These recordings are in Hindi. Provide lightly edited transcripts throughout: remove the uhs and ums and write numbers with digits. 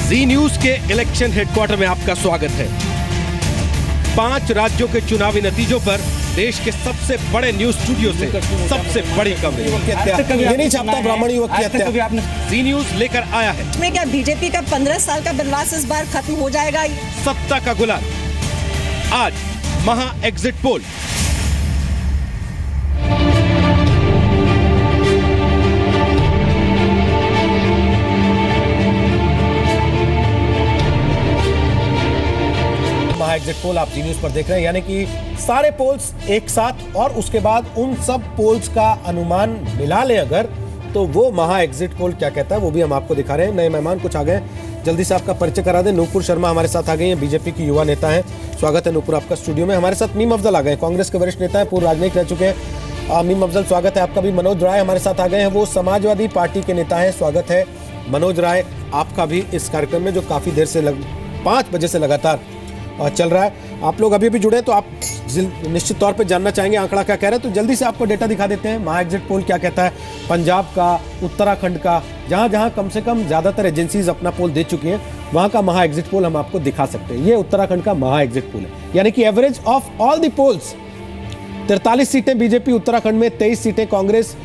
जी न्यूज के इलेक्शन हेडक्वार्टर में आपका स्वागत है। 5 राज्यों के चुनावी नतीजों पर देश के सबसे बड़े न्यूज स्टूडियो से सबसे बड़ी कवरेज। ये नहीं छापता ब्राह्मण युवक की हत्या। जी न्यूज लेकर आया है। में क्या बीजेपी का 15 साल का बनवास इस बार खत्म हो जाएगा? सत्ता का गुलाल। आज महा एग्जिट पोल। एग्जिट पोल आप जी न्यूज पर देख रहे हैं, यानी कि सारे पोल्स एक साथ और उसके बाद उन सब पोल्स का अनुमान मिला लें अगर, तो वो महा एग्जिट पोल क्या कहता है वो भी हम आपको दिखा रहे हैं। नए मेहमान कुछ आ गए, जल्दी से आपका परिचय करा दें। नूपुर शर्मा हमारे साथ आ गई हैं, बीजेपी की युवा नेता हैं। स्वागत है नूपुर आपका स्टूडियो में। हमारे साथ मीम अफजल आ गए, कांग्रेस के वरिष्ठ नेता है, पूर्व राजनीतिक रह चुके हैं। मीम अफजल स्वागत है आपका भी। मनोज राय हमारे साथ आ गए हैं, वो समाजवादी पार्टी के नेता हैं। स्वागत है मनोज राय आपका भी इस कार्यक्रम में, जो काफी देर से 5 बजे से लगातार चल रहा है। आप लोग अभी भी जुड़े तो आप निश्चित तौर पे जानना चाहेंगे आंकड़ा क्या कह रहा है, तो जल्दी से आपको डेटा दिखा देते हैं। महा एग्जिट पोल क्या कहता है पंजाब का, उत्तराखंड का, जहां जहां कम से कम ज्यादातर एजेंसीज अपना पोल दे चुकी हैं, वहां का महा एग्जिट पोल हम आपको दिखा सकते हैं। ये उत्तराखंड का महा एग्जिट पोल है, यानी कि average of all the polls 43 सीटें बीजेपी उत्तराखंड में, 23 सीटें कांग्रेस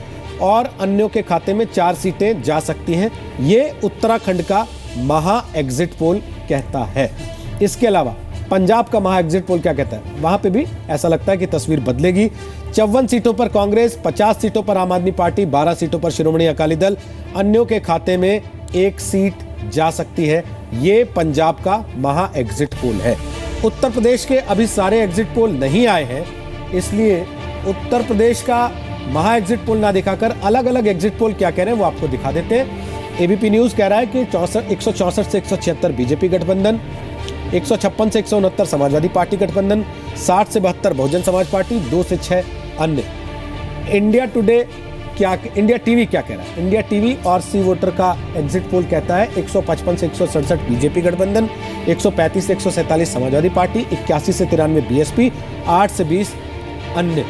और अन्यों के खाते में 4 सीटें जा सकती हैं। ये उत्तराखंड का महा एग्जिट पोल कहता है। इसके अलावा पंजाब का महा एग्जिट पोल क्या कहता है, वहां पे भी ऐसा लगता है कि तस्वीर बदलेगी। 54 सीटों पर कांग्रेस, 50 सीटों पर आम आदमी पार्टी, 12 सीटों पर शिरोमणि अकाली दल, अन्यों के खाते में 1 सीट जा सकती है। ये पंजाब का महा एग्जिट पोल है। उत्तर प्रदेश के अभी सारे एग्जिट पोल नहीं आए हैं, इसलिए उत्तर प्रदेश का महा एग्जिट पोल ना दिखाकर अलग अलग एग्जिट पोल क्या कह रहे हैं वो आपको दिखा देते हैं। एबीपी न्यूज कह रहा है कि 164 से 176 बीजेपी गठबंधन, 156 से 169 समाजवादी पार्टी गठबंधन, 60 से 72 बहुजन समाज पार्टी, 2 से 6 अन्य। इंडिया टीवी क्या कह रहा है? इंडिया टीवी और सी वोटर का एग्जिट पोल कहता है 155 से 167 बीजेपी गठबंधन, 135 से 147 समाजवादी पार्टी, 81 से 93 बीएसपी, 8 से 20 अन्य।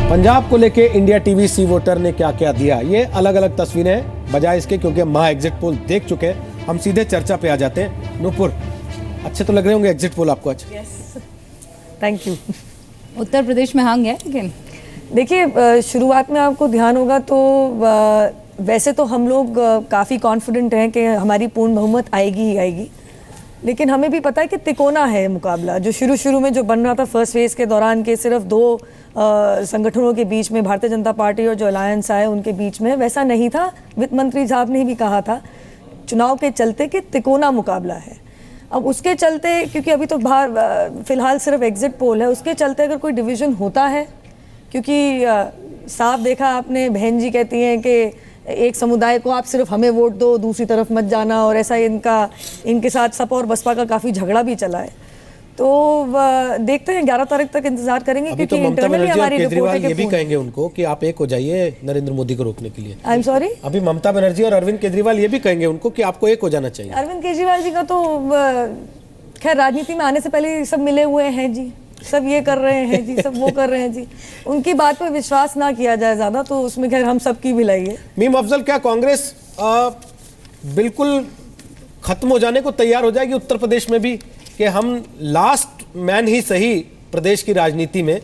पंजाब को लेके इंडिया टीवी सी वोटर ने क्या क्या दिया, ये अलग अलग तस्वीरें हैं, बजाय इसके क्योंकि हम महा एग्जिट पोल देख चुके हैं, हम सीधे चर्चा पे आ जाते हैं। नूपुर, अच्छे तो लग रहे होंगे एग्जिट पोल आपको आज? Thank you. उत्तर प्रदेश में हांग है, लेकिन देखिए शुरुआत में आपको ध्यान होगा तो वैसे तो हम लोग काफ़ी कॉन्फिडेंट हैं कि हमारी पूर्ण बहुमत आएगी ही आएगी, लेकिन हमें भी पता है कि तिकोना है मुकाबला। जो शुरू में जो बन रहा था फर्स्ट फेज के दौरान के सिर्फ 2 संगठनों के बीच में, भारतीय जनता पार्टी और जो अलायंस आए उनके बीच में, वैसा नहीं था। वित्त मंत्री साहब ने भी कहा था चुनाव के चलते कि तिकोना मुकाबला है। अब उसके चलते, क्योंकि अभी तो बाहर फिलहाल सिर्फ एग्जिट पोल है, उसके चलते अगर कोई डिवीज़न होता है, क्योंकि साफ देखा आपने, बहन जी कहती हैं कि एक समुदाय को आप सिर्फ हमें वोट दो, दूसरी तरफ मत जाना, और ऐसा इनके साथ सपा और बसपा का काफ़ी झगड़ा भी चला है। तो देखते हैं, 11 तारीख तक इंतजार करेंगे। अभी तो ममता बनर्जी और केजरीवाल ये भी कहेंगे उनको कि आप एक हो जाइए नरेंद्र मोदी को रोकने के लिए। आई एम सॉरी, अभी ममता बनर्जी और अरविंद केजरीवाल ये भी कहेंगे उनको कि आपको एक हो जाना चाहिए। अरविंद केजरीवाल जी का तो खैर राजनीति में आने से पहले सब मिले हुए हैं जी, सब ये कर रहे हैं जी, सब वो कर रहे हैं जी, उनकी बात पे विश्वास ना किया जाए ज्यादा, तो उसमें खैर हम सबकी भिलाई है। मीम अफजल, क्या कांग्रेस बिल्कुल खत्म हो जाने को तैयार हो जाएगी उत्तर प्रदेश में भी, कि हम लास्ट मैन ही सही प्रदेश की राजनीति में,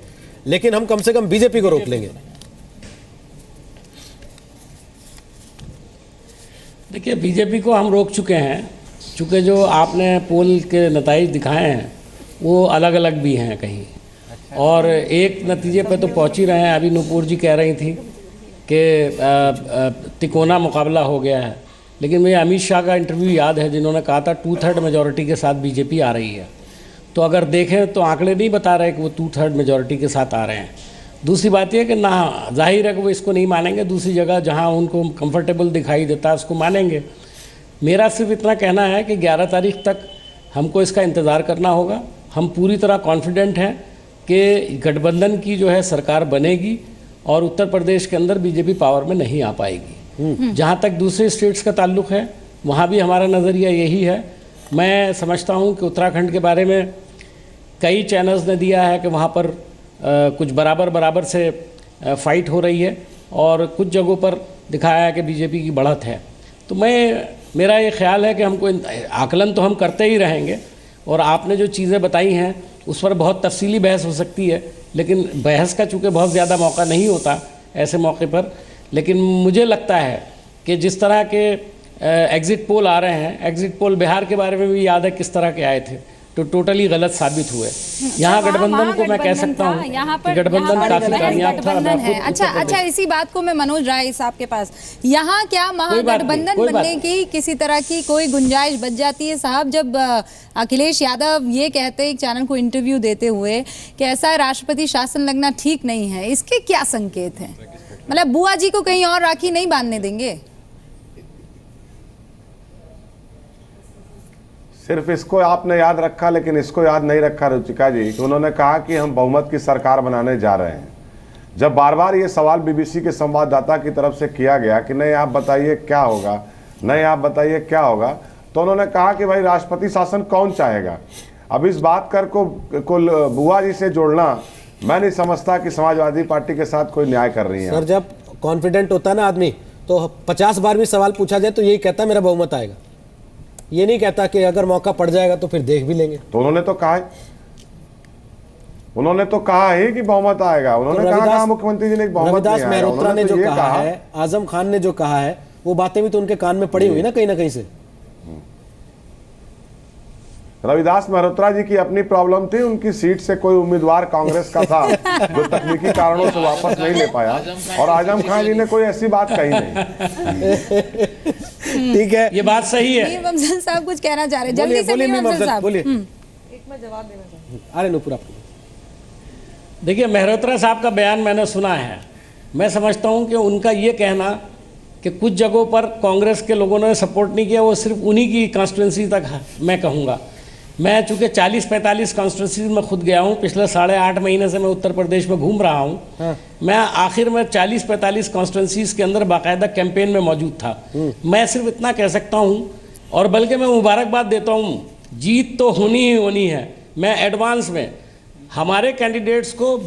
लेकिन हम कम से कम बीजेपी को रोक लेंगे? देखिए, बीजेपी को हम रोक चुके हैं, चूँकि जो आपने पोल के नतीजे दिखाए हैं वो अलग अलग भी हैं कहीं, और एक नतीजे पे तो पहुंच ही रहे हैं। अभी नूपुर जी कह रही थी कि तिकोना मुकाबला हो गया है, लेकिन मुझे अमित शाह का इंटरव्यू याद है जिन्होंने कहा था 2/3 मेजॉरिटी के साथ बीजेपी आ रही है। तो अगर देखें तो आंकड़े नहीं बता रहे कि वो 2/3 मेजॉरिटी के साथ आ रहे हैं। दूसरी बात यह कि ना, जाहिर है कि वो इसको नहीं मानेंगे, दूसरी जगह जहाँ उनको कंफर्टेबल दिखाई देता है उसको मानेंगे। मेरा सिर्फ इतना कहना है कि 11 तारीख तक हमको इसका इंतज़ार करना होगा। हम पूरी तरह कॉन्फिडेंट हैं कि गठबंधन की जो है सरकार बनेगी और उत्तर प्रदेश के अंदर बीजेपी पावर में नहीं आ पाएगी। जहाँ तक दूसरे स्टेट्स का ताल्लुक है, वहाँ भी हमारा नज़रिया यही है। मैं समझता हूँ कि उत्तराखंड के बारे में कई चैनल्स ने दिया है कि वहाँ पर कुछ बराबर से फाइट हो रही है, और कुछ जगहों पर दिखाया है कि बीजेपी की बढ़त है। तो मेरा ये ख्याल है कि हमको आकलन तो हम करते ही रहेंगे, और आपने जो चीज़ें बताई हैं उस पर बहुत तफसीली बहस हो सकती है, लेकिन बहस का चूँकि बहुत ज़्यादा मौका नहीं होता ऐसे मौके पर। लेकिन मुझे लगता है कि जिस तरह के एग्ज़िट पोल आ रहे हैं, एग्ज़िट पोल बिहार के बारे में भी याद है किस तरह के आए थे, तो टोटली गलत साबित हुए। यहाँ गठबंधन को मैं कह सकता हूँ कि गठबंधन काफी कामयाब था। अच्छा, इसी बात को मैं मनोज राय साहब के पास, यहाँ क्या महागठबंधन बनने की किसी तरह की कोई गुंजाइश बच जाती है साहब, जब अखिलेश यादव ये कहते हैं एक चैनल को इंटरव्यू देते हुए कि ऐसा राष्ट्रपति शासन लगना ठीक नहीं है, इसके क्या संकेत हैं? मतलब बुआ जी को कहीं और राखी नहीं बांधने देंगे? सिर्फ इसको आपने याद रखा, लेकिन इसको याद नहीं रखा रुचिका जी कि उन्होंने कहा कि हम बहुमत की सरकार बनाने जा रहे हैं। जब बार बार ये सवाल बीबीसी के संवाददाता की तरफ से किया गया कि नहीं आप बताइए क्या होगा, नहीं आप बताइए क्या होगा, तो उन्होंने कहा कि भाई राष्ट्रपति शासन कौन चाहेगा। अब इस बात को बुआ जी से जोड़ना मैं नहीं समझता कि समाजवादी पार्टी के साथ कोई न्याय कर रही है। सर, जब कॉन्फिडेंट होता है ना आदमी, तो 50 बार भी सवाल पूछा जाए तो यही कहता है मेरा बहुमत आएगा, ये नहीं कहता कि अगर मौका पड़ जाएगा तो फिर देख भी लेंगे। तो उन्होंने तो कहा ही कि बहुमत आएगा। उन्होंने कहा मुख्यमंत्री जी ने बहुमत रविदास मेहरोत्रा ने जो कहा है, आजम खान ने जो कहा है, वो बातें भी तो उनके कान में पड़ी हुई ना कहीं से। रविदास मेहरोत्रा जी की अपनी प्रॉब्लम थी, उनकी सीट से कोई उम्मीदवार कांग्रेस का था जो तकनीकी कारणों से वापस नहीं ले पाया, और आजम खान जी ने कोई ऐसी बात कही नहीं। ठीक है, ये बात सही है। मीर अफजल साहब कुछ कहना चाह रहे हैं, जल्दी से मीर अफजल साहब बोलिए। एक मैं जवाब देना चाहता हूं। अरे नूपुर आपको देखिए, मेहरोत्रा साहब का बयान मैंने सुना है। मैं समझता हूं कि उनका ये कहना कि कुछ जगहों पर कांग्रेस के लोगों ने सपोर्ट नहीं किया, वो सिर्फ उन्हीं की कॉन्स्टिट्यूंसी तक है। मैं कहूँगा, मैं चूँकि 40-45 कॉन्स्टिट्यूंसीज में खुद गया हूँ, पिछले 8.5 महीने से मैं उत्तर प्रदेश में घूम रहा हूँ। हाँ। मैं आखिर में 40-45 कॉन्स्टिट्यूंसीज के अंदर बाकायदा कैंपेन में मौजूद था। मैं सिर्फ इतना कह सकता हूँ, और बल्कि मैं मुबारकबाद देता हूँ, जीत तो होनी ही होनी है। मैं एडवांस में हमारे कैंडिडेट्स को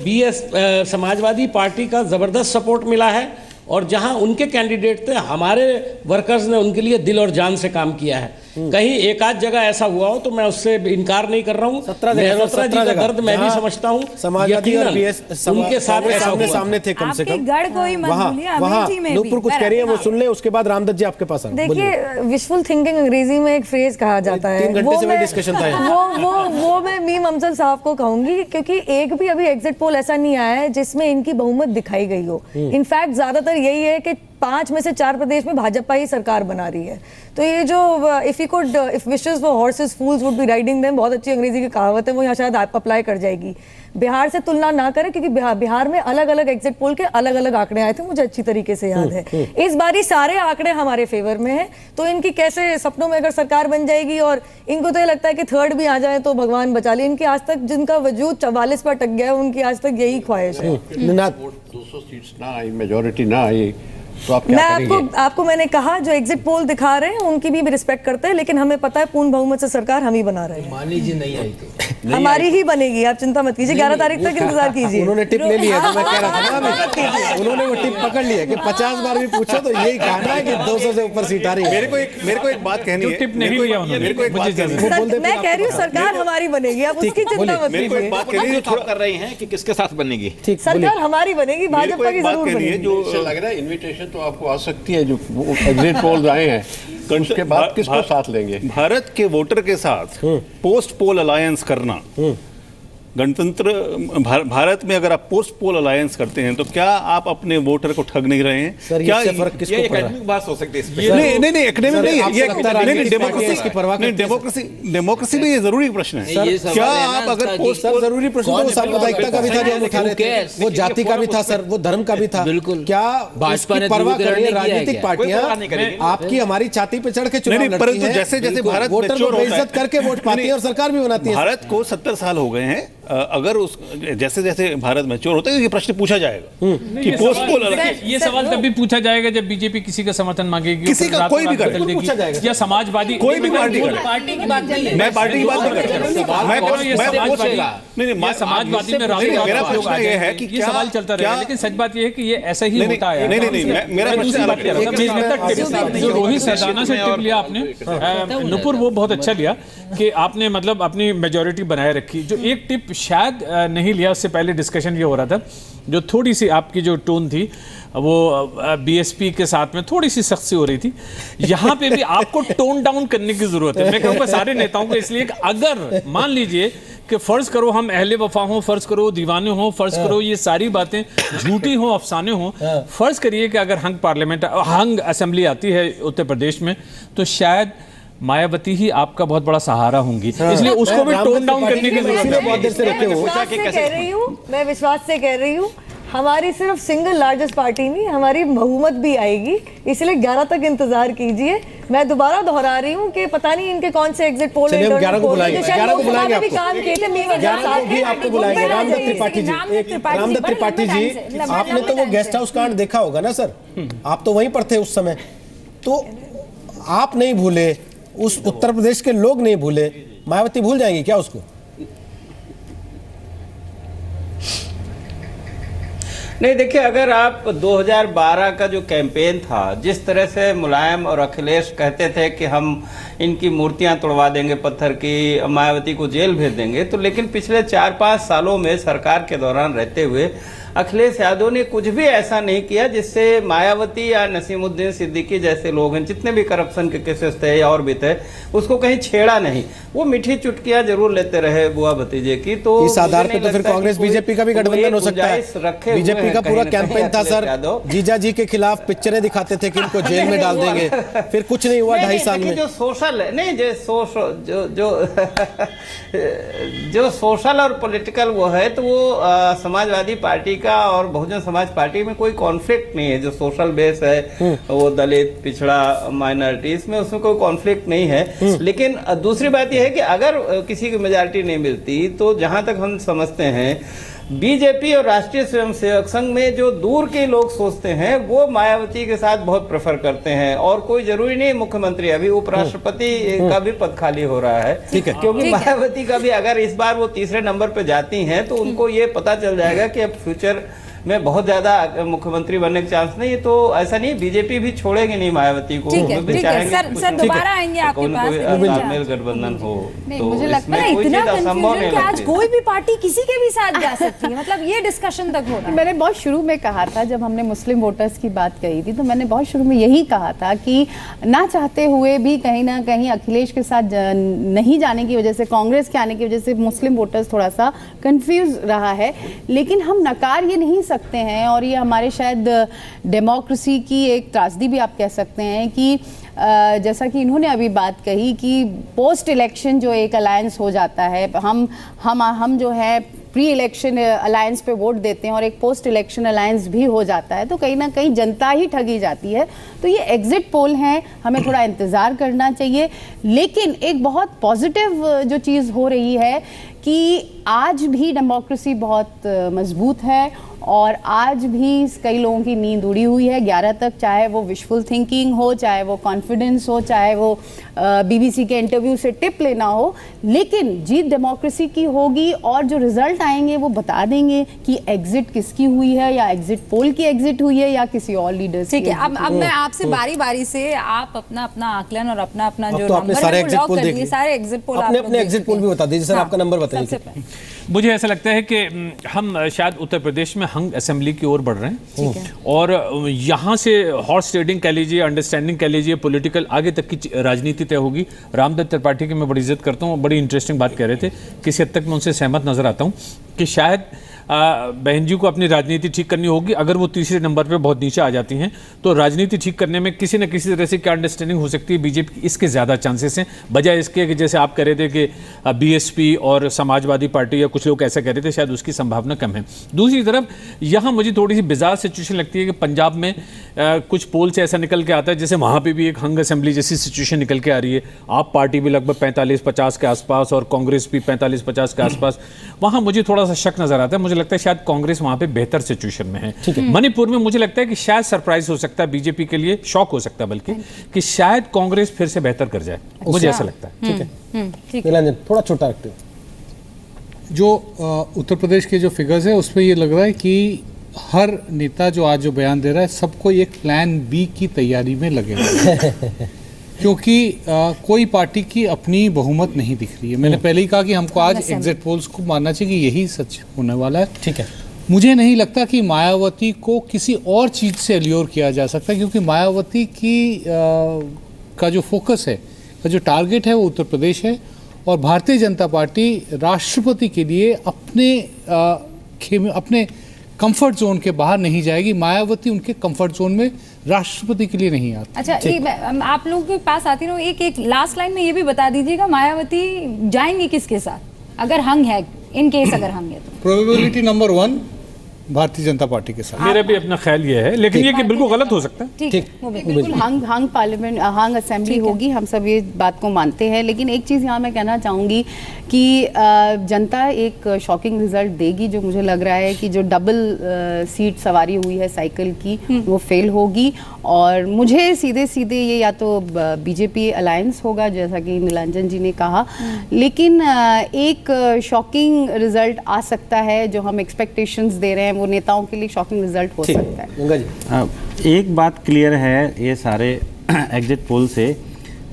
समाजवादी पार्टी का ज़बरदस्त सपोर्ट मिला है, और जहां उनके कैंडिडेट थे हमारे वर्कर्स ने उनके लिए दिल और जान से काम किया है। कहीं एक आध जगह ऐसा हुआ हो तो मैं उससे इनकार नहीं कर रहा हूँ। मेहरोत्रा जी का दर्द मैं भी समझता हूँ, समाजवादी और बीएस उनके साथ ऐसा हुआ। सामने थे कम से कम। गढ़ कोई मत भूलिए, अमेठी में भी। नूपुर कुछ कह रही है, वो सुन ले, उसके बाद रामदत्त जी आपके पास आएंगे। देखिए, विशफुल थिंकिंग अंग्रेजी में एक फ्रेज कहा जाता है, 3 घंटे से वही डिस्कशन था। वो मैं मीम अफजल साहब को कहूंगी, क्योंकि एक भी अभी एग्जिट पोल ऐसा नहीं आया है जिसमें इनकी बहुमत दिखाई गई हो। इनफैक्ट ज्यादातर यही है कि 5 में से 4 प्रदेश में भाजपा ही सरकार बना रही है। तो ये जो if wishes for horses fools would be riding them, बहुत अच्छी अंग्रेजी की कहावत है, वो यहाँ शायद अप्लाई कर जाएगी। बिहार से तुलना ना करें, क्योंकि बिहार में अलग अलग एग्जिट पोल के अलग अलग आंकड़े आए थे, मुझे अच्छी तरीके से याद है। इस बारी सारे आंकड़े हमारे फेवर में हैं, तो इनकी कैसे सपनों में अगर सरकार बन जाएगी, और इनको तो ये लगता है कि 3rd भी आ जाए तो भगवान बचा ले। इनकी आज तक जिनका वजूद 44 पर अटक गया है, उनकी आज तक यही ख्वाहिश है। 200 सीट्स ना आई, मेजोरिटी ना आई, तो आप क्या मैं आपको मैंने कहा, जो एग्जिट पोल दिखा रहे हैं उनकी भी रिस्पेक्ट करते हैं, लेकिन हमें पता है पूर्ण बहुमत से सरकार हम ही बना रहे हैं। मान लीजिए नहीं आई तो हमारी ही बनेगी, आप चिंता मत कीजिए। 11 तारीख तक इंतजार कीजिए। उन्होंने टिप ले लिया, तो मैं कह रहा था ना, उन्होंने वो टिप पकड़ लिया कि 50 बार भी पूछो तो यही कहना है कि 200 से ऊपर सीट आ रही है। मेरे को एक बात कहनी है, टिप नहीं लिया उन्होंने। मेरे को एक बात कहनी है, मैं कह रही हूँ सरकार हमारी बनेगी, आप उसकी चिंता मत कीजिए। बात कहनी है, थोड़ा कर रहे हैं कि किसके साथ बनेगी। सरकार हमारी बनेगी, भाजपा की जरूर बनेगी। जो लग रहा है इनविटेशन तो आपको आ सकती है, जो एग्जिट पोल आए हैं, उसके बाद किसको साथ लेंगे? भारत के वोटर के साथ पोस्ट पोल अलायंस करना, गणतंत्र भारत में अगर आप पोस्ट पोल अलायंस करते हैं तो क्या आप अपने वोटर को ठग नहीं रहे हैं? सर, क्या ये फर्क किसको पड़ रहा है? बात हो सकती है? नहीं एकेडमिक नहीं, ये डेमोक्रेसी में ये जरूरी प्रश्न है। क्या आप अगर पोस्ट सर जरूरी प्रश्न, तो सांप्रदायिकता का भी था जो हम उठा रहे थे, वो जाति का भी था सर, वो धर्म का भी था। क्या भाजपा ने परवाह कर रही है राजनीतिक पार्टियां आपकी हमारी छाती पे चढ़ के चुनाव लड़ती हैं? परंतु जैसे जैसे भारत वोटर को बेइज्जत करके वोट पाती है और सरकार भी बनाती है। भारत को 70 साल हो गए हैं अगर उस जैसे जैसे भारत मैच्योर होता है ये प्रश्न पूछा जाएगा कि पोस्ट पोल ये सवाल तभी पूछा जाएगा जब बीजेपी किसी का समर्थन मांगेगी, किसी का कोई भी करे, पूछा जाएगा या समाजवादी कोई भी पार्टी पार्टी की बात नहीं है, मैं पार्टी की बात नहीं करता, मैं समाजवादी में राहुल मेरा प्रश्न ये है कि ये सवाल चलता रहेगा, लेकिन सच बात ये है कि ये ऐसा ही होता है। नहीं, मेरा प्रश्न अलग है। जो रोहित सरदाना से टिप लिया आपने नुपुर, वो बहुत अच्छा लिया कि आपने मतलब अपनी मेजॉरिटी बनाए रखी। जो एक टिप शायद नहीं लिया, उससे पहले डिस्कशन ये हो रहा था, जो थोड़ी सी आपकी जो टोन थी वो बीएसपी के साथ में थोड़ी सी सख्त सी हो रही थी। यहाँ पे भी आपको टोन डाउन करने की जरूरत है। मैं कहूँगा सारे नेताओं को, इसलिए कि अगर मान लीजिए कि फर्ज करो हम अहले वफा हों, फर्ज करो दीवाने हों, फर्ज करो ये सारी बातें झूठी हों, अफसाने हों, फर्ज करिए कि अगर हंग असेंबली आती है उत्तर प्रदेश में, तो शायद मायावती ही आपका बहुत बड़ा सहारा होंगी। इसलिए उसको भी टोन डाउन करने की जरूरत है। बहुत देर से रखे हो। मैं विश्वास से कह रही हूँ, हमारी सिर्फ सिंगल लार्जेस्ट पार्टी नहीं, हमारी बहुमत भी आएगी, इसलिए 11 तक इंतजार कीजिए। मैं दोबारा दोहरा रही हूँ कि पता नहीं इनके कौन से एग्जिट पोल चलिए हम 11 को बुलाएंगे, 11 को बुलाएंगे आपको। काम किए थे, 11 को भी आपको बुलाएंगे। रामदत्त त्रिपाठी जी, रामदत्त त्रिपाठी जी, आपने तो वो गेस्ट हाउस कांड देखा होगा ना सर, आप तो वहीं पर थे उस समय, तो आप नहीं भूले, उस उत्तर प्रदेश के लोग नहीं भूले, मायावती भूल जाएंगी क्या उसको? नहीं, देखिए, अगर आप 2012 का जो कैंपेन था, जिस तरह से मुलायम और अखिलेश कहते थे कि हम इनकी मूर्तियां तोड़वा देंगे पत्थर की, मायावती को जेल भेज देंगे, तो लेकिन पिछले 4-5 सालों में सरकार के दौरान रहते हुए अखिलेश यादव ने कुछ भी ऐसा नहीं किया जिससे मायावती या नसीमुद्दीन सिद्दीकी जैसे लोग हैं, जितने भी करप्शन के केसेस थे या और भी थे, उसको कहीं छेड़ा नहीं। वो मीठी चुटकियां जरूर लेते रहे बुआ भतीजे की। तो इस आधार पे तो फिर कांग्रेस बीजेपी का भी गठबंधन हो सकता है। बीजेपी का पूरा कैंपेन था सर, जीजा जी के खिलाफ पिक्चरें दिखाते थे कि इनको जेल में डाल देंगे, फिर कुछ नहीं हुआ 2.5 साल में। जो सोशल है, नहीं जो सोशल और पॉलिटिकल वो है, तो वो समाजवादी पार्टी का और बहुजन समाज पार्टी में कोई कॉन्फ्लिक्ट नहीं है। जो सोशल बेस है, वो दलित, पिछड़ा, माइनॉरिटी, इसमें उसमें कोई कॉन्फ्लिक्ट नहीं है। लेकिन दूसरी बात यह है कि अगर किसी की मेजॉरिटी नहीं मिलती, तो जहां तक हम समझते हैं बीजेपी और राष्ट्रीय स्वयंसेवक संघ में जो दूर के लोग सोचते हैं, वो मायावती के साथ बहुत प्रेफर करते हैं। और कोई जरूरी नहीं मुख्यमंत्री, अभी उपराष्ट्रपति का भी पद खाली हो रहा है, क्योंकि मायावती का भी अगर इस बार वो तीसरे नंबर पे जाती हैं, तो उनको ये पता चल जाएगा कि अब फ्यूचर में बहुत ज्यादा मुख्यमंत्री बनने के चांस नहीं है। तो ऐसा नहीं, बीजेपी भी छोड़ेगी नहीं मायावती को। ठीक है सर दोबारा आएंगे आपके पास, तालमेल गठबंधन हो। तो मुझे लगता है इतना कंफ्यूजन कि आज कोई भी पार्टी किसी के भी साथ जा सकती है, मतलब ये डिस्कशन तक हो रहा है। मैंने बहुत शुरू में कहा था, जब हमने मुस्लिम वोटर्स की बात कही थी, तो मैंने बहुत शुरू में यही कहा था कि ना चाहते हुए भी कहीं ना कहीं अखिलेश के साथ नहीं जाने की वजह से, कांग्रेस के आने की वजह से मुस्लिम वोटर्स थोड़ा सा कंफ्यूज रहा है। लेकिन हम नकार ये नहीं सकते हैं, और ये हमारे शायद डेमोक्रेसी की एक त्रासदी भी आप कह सकते हैं कि जैसा कि इन्होंने अभी बात कही कि पोस्ट इलेक्शन जो एक अलायंस हो जाता है, हम जो है प्री इलेक्शन अलायंस पे वोट देते हैं और एक पोस्ट इलेक्शन अलायंस भी हो जाता है, तो कहीं ना कहीं जनता ही ठगी जाती है। तो ये एग्जिट पोल हैं, हमें थोड़ा इंतज़ार करना चाहिए। लेकिन एक बहुत पॉजिटिव जो चीज़ हो रही है कि आज भी डेमोक्रेसी बहुत मजबूत है, और आज भी कई लोगों की नींद उड़ी हुई है 11 तक, चाहे वो विशफुल थिंकिंग हो, चाहे वो कॉन्फिडेंस हो, चाहे वो बीबीसी के इंटरव्यू से टिप लेना हो। लेकिन जीत डेमोक्रेसी की होगी, और जो रिजल्ट आएंगे वो बता देंगे कि एग्जिट किसकी हुई है, या एग्जिट पोल की एग्जिट हुई है, या किसी और लीडर की। ठीक है, अब मैं आपसे बारी बारी से आप अपना आकलन और अपना जो तो नंबर है वो लॉक कर दीजिए। सारे एग्जिट पोल अपने एग्जिट पोल भी बता दीजिए सर, आपका नंबर बताइए। मुझे ऐसा लगता है कि हम शायद उत्तर प्रदेश में हंग असेंबली की ओर बढ़ रहे हैं, और यहाँ से हॉर्स ट्रेडिंग कह लीजिए, अंडरस्टैंडिंग कह लीजिए, पॉलिटिकल आगे तक की राजनीति तय होगी। रामदत्त त्रिपाठी की मैं बड़ी इज्जत करता हूँ, बड़ी इंटरेस्टिंग बात कह रहे थे, किसी हद तक मैं उनसे सहमत नजर आता हूँ कि शायद बहन जी को अपनी राजनीति ठीक करनी होगी। अगर वो तीसरे नंबर पे बहुत नीचे आ जाती हैं तो राजनीति ठीक करने में किसी न किसी तरह से क्या अंडरस्टैंडिंग हो सकती है बीजेपी की, इसके ज़्यादा चांसेस हैं, बजाय इसके कि जैसे आप कह रहे थे कि बीएसपी और समाजवादी पार्टी या कुछ लोग ऐसा कह रहे थे, शायद उसकी संभावना कम है। दूसरी तरफ यहाँ मुझे थोड़ी सी बिजार सिचुएशन लगती है कि पंजाब में कुछ पोल से ऐसा निकल के आता है जैसे वहाँ पर भी एक हंग असेंबली जैसी सिचुएशन निकल के आ रही है। आप पार्टी भी लगभग 45-50 के आसपास और कांग्रेस भी 45-50 के आसपास, वहाँ मुझे थोड़ा सा शक नजर आता है। मुझे लगता है शायद कांग्रेस वहाँ पे बेहतर सिचुएशन में है। मणिपुर में मुझे लगता है कि शायद सरप्राइज हो सकता है बीजेपी के लिए, शॉक हो सकता है बल्कि, कि शायद कांग्रेस फिर से बेहतर कर जाए, मुझे ऐसा लगता है। ठीक है नीलांजन, थोड़ा छोटा रखते हो। जो उत्तर प्रदेश के जो फिगर्स है उसमें ये लग रहा है कि हर नेता जो आज जो बयान दे रहा है सबको एक प्लान बी की तैयारी में लगे हुए हैं। क्योंकि कोई पार्टी की अपनी बहुमत नहीं दिख रही है। मैंने पहले ही कहा कि हमको आज एग्जिट पोल्स को मानना चाहिए कि यही सच होने वाला है। ठीक है, मुझे नहीं लगता कि मायावती को किसी और चीज़ से एल्योर किया जा सकता, क्योंकि मायावती की का जो फोकस है, का जो टारगेट है वो उत्तर प्रदेश है। और भारतीय जनता पार्टी राष्ट्रपति के लिए अपने कंफर्ट जोन के बाहर नहीं जाएगी। मायावती उनके कंफर्ट जोन में राष्ट्रपति के लिए नहीं आती। अच्छा, आप लोगों के पास आती हूँ, एक लास्ट लाइन में ये भी बता दीजिएगा, मायावती जाएंगी किसके साथ अगर हंग है, इन केस अगर हंग है तो? Probability number 1 Bharatiya Janata party के साथ। मेरा भी अपना ख्याल ये है, लेकिन ये कि बिल्कुल गलत हो सकता है। ठीक, बिल्कुल हंग पार्लियामेंट, हंग असेंबली होगी, हम सब ये बात को मानते हैं। लेकिन एक चीज़ यहाँ मैं कहना चाहूँगी कि जनता एक शॉकिंग रिजल्ट देगी, जो मुझे लग रहा है कि जो डबल सीट सवारी हुई है साइकिल की वो फेल होगी। और मुझे सीधे सीधे ये या तो बीजेपी अलायंस होगा जैसा कि नीलांजन जी ने कहा, लेकिन एक शॉकिंग रिजल्ट आ सकता है जो हम एक्सपेक्टेशंस दे रहे हैं, वो नेताओं के लिए शॉकिंग रिजल्ट हो सकता है। गंगा जी, एक बात क्लियर है ये सारे एग्जिट पोल से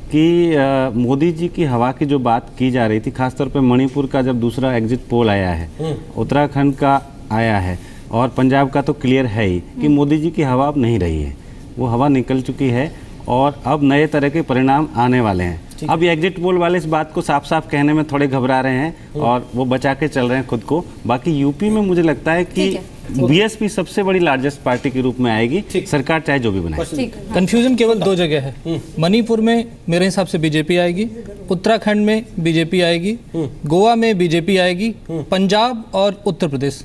कि मोदी जी की हवा की जो बात की जा रही थी, खासतौर पे मणिपुर का जब दूसरा एग्जिट पोल आया है, उत्तराखंड का आया है और पंजाब का तो क्लियर है ही कि मोदी जी की हवा अब नहीं रही है, वो हवा निकल चुकी है और अब नए तरह के परिणाम आने वाले हैं। अब ये एग्जिट पोल वाले इस बात को साफ साफ कहने में थोड़े घबरा रहे हैं और वो बचा के चल रहे हैं खुद को। बाकी यूपी में मुझे लगता है कि बीएसपी सबसे बड़ी लार्जेस्ट पार्टी के रूप में आएगी, सरकार चाहे जो भी बनाए। कंफ्यूजन केवल 2 जगह है। मणिपुर में मेरे हिसाब से बीजेपी आएगी, उत्तराखंड में बीजेपी आएगी, गोवा में बीजेपी आएगी, पंजाब और उत्तर प्रदेश।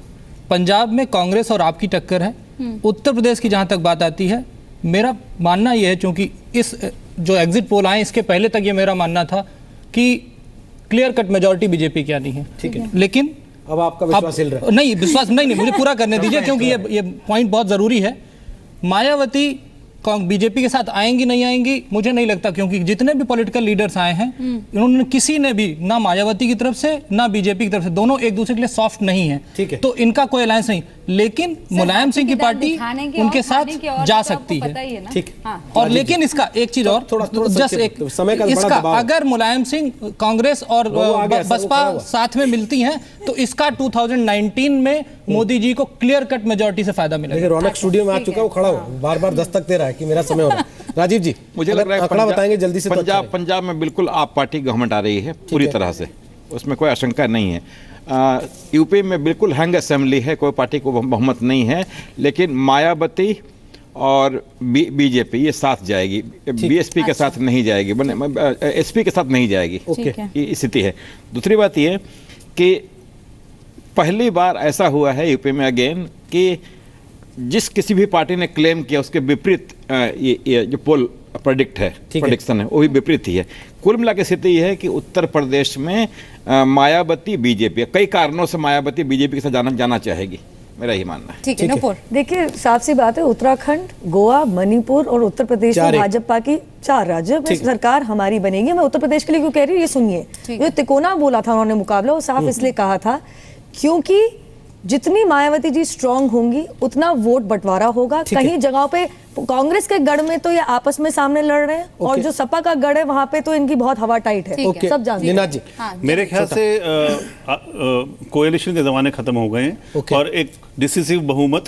पंजाब में कांग्रेस और आपकी टक्कर है। उत्तर प्रदेश की जहां तक बात आती है, मेरा मानना यह है, क्योंकि इस जो एग्जिट पोल आए इसके पहले तक ये मेरा मानना था कि क्लियर कट मेजॉरिटी बीजेपी की आनी है। ठीक है, लेकिन अब आपका विश्वास हिल रहा है? नहीं, विश्वास नहीं, मुझे पूरा करने दीजिए क्योंकि ये पॉइंट बहुत जरूरी है। मायावती बीजेपी के साथ आएंगी नहीं आएंगी मुझे नहीं लगता, क्योंकि जितने भी पॉलिटिकल लीडर्स आए हैं इन्होंने किसी ने भी, ना मायावती की तरफ से ना बीजेपी की तरफ से, दोनों एक दूसरे के लिए सॉफ्ट नहीं है। ठीक है, तो इनका कोई अलायंस नहीं, लेकिन मुलायम सिंह की पार्टी उनके साथ जा सकती है। ठीक, और लेकिन इसका एक चीज और, जस्ट एक समय का इसका, अगर मुलायम सिंह कांग्रेस और बसपा साथ में मिलती हैं तो इसका 2019 में मोदी जी को क्लियर कट मेजॉरिटी से फायदा मिलेगा। रौनक स्टूडियो में आ चुका है, वो खड़ा हो बार बार दस्तक दे रहा है कि मेरा समय हो रहा है। राजीव जी, मुझे लग रहा है आंकड़ा बताएंगे जल्दी से। पंजाब में बिल्कुल आप पार्टी गवर्नमेंट आ रही है पूरी तरह से, उसमें कोई आशंका नहीं है। यूपी में बिल्कुल हंग असेंबली है, कोई पार्टी को बहुमत नहीं है, लेकिन मायावती और बीजेपी ये साथ जाएगी, बीएसपी के साथ नहीं जाएगी, एसपी के साथ नहीं जाएगी। ये स्थिति है। दूसरी बात ये कि पहली बार ऐसा हुआ है यूपी में अगेन कि जिस किसी भी पार्टी ने क्लेम किया उसके विपरीत ये जो पोल प्रेडिक्शन है वो भी विपरीत ही है। कुल मिला के स्थिति यह है कि उत्तर प्रदेश में मायावती बीजेपी, कई कारणों से मायावती बीजेपी के साथ जाना चाहेगी, मेरा ही मानना है। ठीक है नूपुर, देखिए साफ सी बात है, उत्तराखंड, गोवा, मणिपुर और उत्तर प्रदेश में भाजपा की 4 राज्य में सरकार हमारी बनेगी। मैं उत्तर प्रदेश के लिए क्यों कह रही हूँ ये सुनिए, जो तिकोना बोला था उन्होंने मुकाबला, वो साफ इसलिए कहा था क्योंकि जितनी मायावती जी स्ट्रांग होंगी उतना वोट बंटवारा होगा। कहीं जगहों पे कांग्रेस के गढ़ में तो ये आपस में सामने लड़ रहे हैं और जो सपा का गढ़ है वहां पे तो इनकी बहुत हवा टाइट है, सब जानते हैं। जी मेरे ख्याल से कोएलिशन के जमाने खत्म हो गए हैं और एक डिसिसिव बहुमत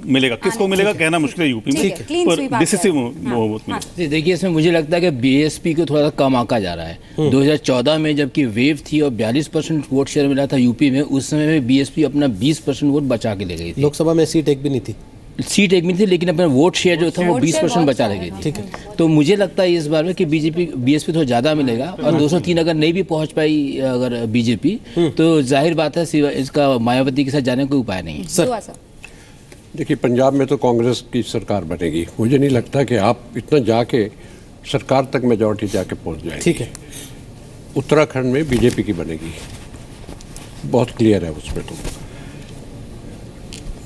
मिलेगा। किसको मिलेगा कहना मुश्किल है यूपी में, पर डिसिसिव बहुमत मिलेगा। देखिए इसमें मुझे लगता है कि बीएसपी को थोड़ा सा कम आंका जा रहा है। 2014 में जबकि वेव थी और 42% वोट शेयर मिला था यूपी में, उस समय में बीएसपी अपना 20% वोट बचा के ले गई थी। लोकसभा में सीट एक भी नहीं थी, सीट एक में थी, लेकिन अपना वोट शेयर जो था वो 20% बचा ले गई थी। ठीक है, तो मुझे लगता है इस बार में कि बीएसपी थोड़ा ज़्यादा मिलेगा और 203 अगर नहीं भी पहुंच पाई अगर बीजेपी, तो जाहिर बात है इसका मायावती के साथ जाने का कोई उपाय नहीं है। सर देखिए, पंजाब में तो कांग्रेस की सरकार बनेगी। मुझे नहीं लगता कि आप इतना जाके सरकार तक मेजॉरिटी जाके पहुंच जाएगी। ठीक है, उत्तराखंड में बीजेपी की बनेगी, बहुत क्लियर है उसमें। तो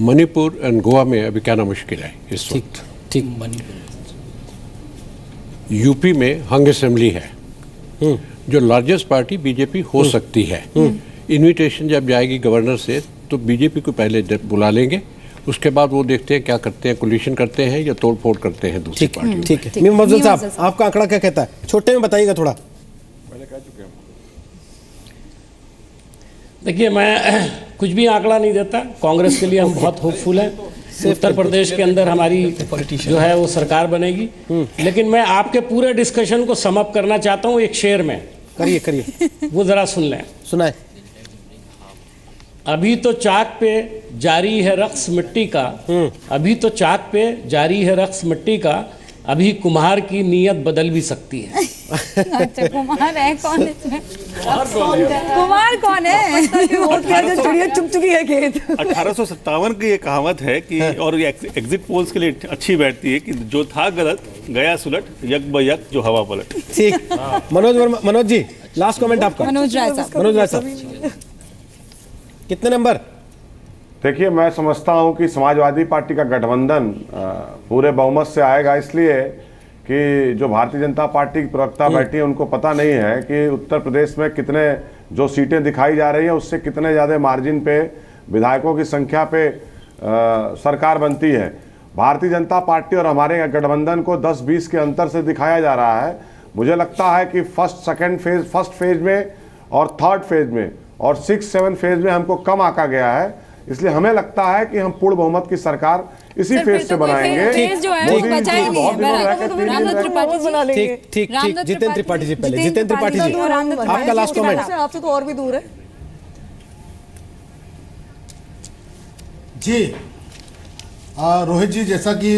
मणिपुर एंड गोवा में अभी कहना मुश्किल है इस वक्त। ठीक, यूपी में हंग असेंबली है, जो लार्जेस्ट पार्टी बीजेपी हो सकती है। इनविटेशन जब जाएगी गवर्नर से तो बीजेपी को पहले बुला लेंगे, उसके बाद वो देखते हैं क्या करते हैं, कोलिशन करते हैं या तोड़ फोड़ करते हैं दूसरी पार्टियों। ठीक है, मीम अफजल साहब आपका आंकड़ा क्या कहता है? छोटे में बताइएगा थोड़ा। मैंने कह चुके हैं। देखिए, मैं कुछ भी आंकड़ा नहीं देता। कांग्रेस के लिए हम बहुत होपफुल हैं। उत्तर प्रदेश के अंदर हमारी जो है वो सरकार बनेगी। लेकिन मैं आपके पूरे डिस्कशन को सम अप करना चाहता हूँ एक शेर में। करिए वो जरा सुन लें। सुनाए। अभी तो चाक पे जारी है रक्स मिट्टी का, अभी तो चाक पे जारी है रक्स मिट्टी का, अभी कुम्हार की नीयत बदल भी सकती है। अच्छा, कुमार है कौन इसमें? कुमार कौन है? चिड़िया चुग चुकी है खेत। 1857 की ये कहावत है कि और ये एग्जिट पोल्स के लिए अच्छी बैठती है कि जो था गलत गया सुलट, यक ब यक जो हवा पलट। ठीक, मनोज जी लास्ट कमेंट आपका। मनोज राय साहब कितने नंबर? देखिए, मैं समझता हूं कि समाजवादी पार्टी का गठबंधन पूरे बहुमत से आएगा, इसलिए कि जो भारतीय जनता पार्टी की प्रवक्ता बैठी है उनको पता नहीं है कि उत्तर प्रदेश में कितने जो सीटें दिखाई जा रही हैं उससे कितने ज़्यादा मार्जिन पे विधायकों की संख्या पे सरकार बनती है। भारतीय जनता पार्टी और हमारे गठबंधन को 10-20 के अंतर से दिखाया जा रहा है। मुझे लगता है कि फर्स्ट फेज में और थर्ड फेज में और 6-7 फेज में हमको कम आंका गया है, इसलिए हमें लगता है कि हम पूर्ण बहुमत की सरकार इसी फेज से बनाएंगे। ठीक, जितेंद्र त्रिपाठी जी पहले। जितेंद्र त्रिपाठी जी आपका लास्ट कमेंट। आपसे तो और भी दूर है जी। रोहित जी, जैसा कि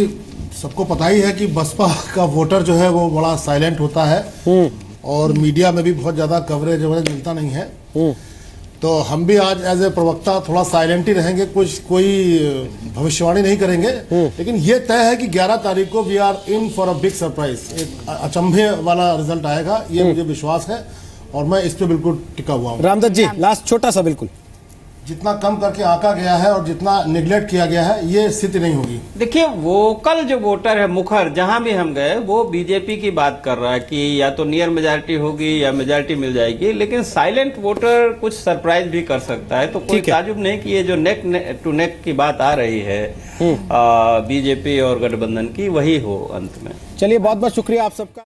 सबको पता ही है कि बसपा का वोटर जो है वो बड़ा साइलेंट होता है और मीडिया में भी बहुत ज़्यादा कवरेज मिलता नहीं है। तो हम भी आज एज ए प्रवक्ता थोड़ा साइलेंट ही रहेंगे, कोई भविष्यवाणी नहीं करेंगे। लेकिन ये तय है कि 11 तारीख को we are in for a big surprise, एक अचंभे वाला रिजल्ट आएगा, ये मुझे विश्वास है और मैं इस पे बिल्कुल टिका हुआ हूँ। रामदत्त जी लास्ट छोटा सा बिल्कुल। जितना कम करके आंका गया है और जितना निगलेक्ट किया गया है ये स्थिति नहीं होगी। देखिए, वोकल जो वोटर है मुखर जहां भी हम गए वो बीजेपी की बात कर रहा है कि या तो नियर मेजॉरिटी होगी या मेजॉरिटी मिल जाएगी, लेकिन साइलेंट वोटर कुछ सरप्राइज भी कर सकता है। तो कोई ताजुब नहीं कि ये जो नेक टू नेक की बात आ रही है बीजेपी और गठबंधन की, वही हो अंत में। चलिए, बहुत बहुत शुक्रिया आप सबका।